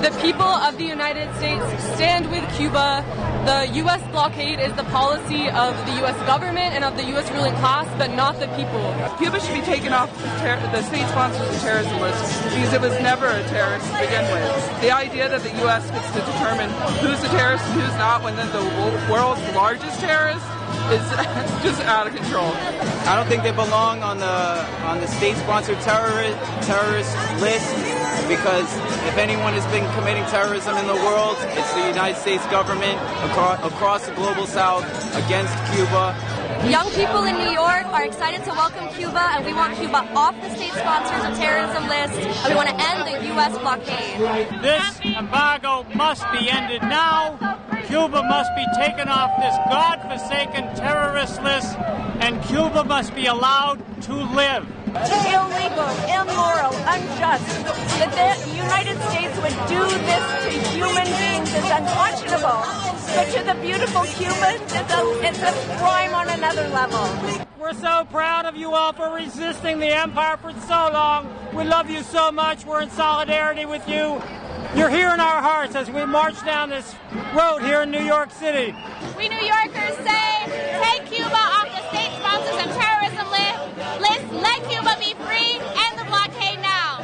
The people of the United States stand with Cuba. The U.S. blockade is the policy of the U.S. government and of the U.S. ruling class, but not the people. Cuba should be taken off the state sponsors of terrorism list because it was never a terrorist to begin with. The idea that the U.S. gets to determine who's a terrorist and who's not when they're the world's largest terrorist is just out of control. I don't think they belong on the state-sponsored terrorist list, because if anyone has been committing terrorism in the world, it's the United States government across the global south against Cuba. Young people in New York are excited to welcome Cuba, and we want Cuba off the state sponsors of terrorism list, and we want to end the U.S. blockade. This embargo must be ended now. Cuba must be taken off this godforsaken terrorist list, and Cuba must be allowed to live. Illegal, immoral, unjust. That the United States would do this to human beings is unconscionable. But to the beautiful Cubans, it's a crime on another level. We're so proud of you all for resisting the empire for so long. We love you so much. We're in solidarity with you. You're here in our hearts as we march down this road here in New York City. We New Yorkers say, take Cuba off the state sponsors of terrorism list, let Cuba be free, end the blockade now.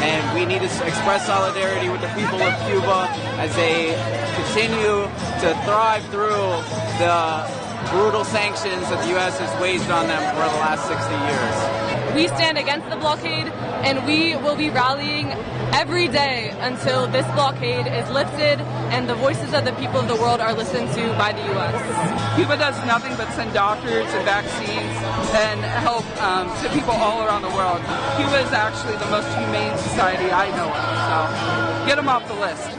And we need to express solidarity with the people of Cuba as they continue to thrive through the brutal sanctions that the U.S. has waged on them for the last 60 years. We stand against the blockade, and we will be rallying every day until this blockade is lifted and the voices of the people of the world are listened to by the U.S. Cuba does nothing but send doctors and vaccines and help to people all around the world. Cuba is actually the most humane society I know of, so get them off the list.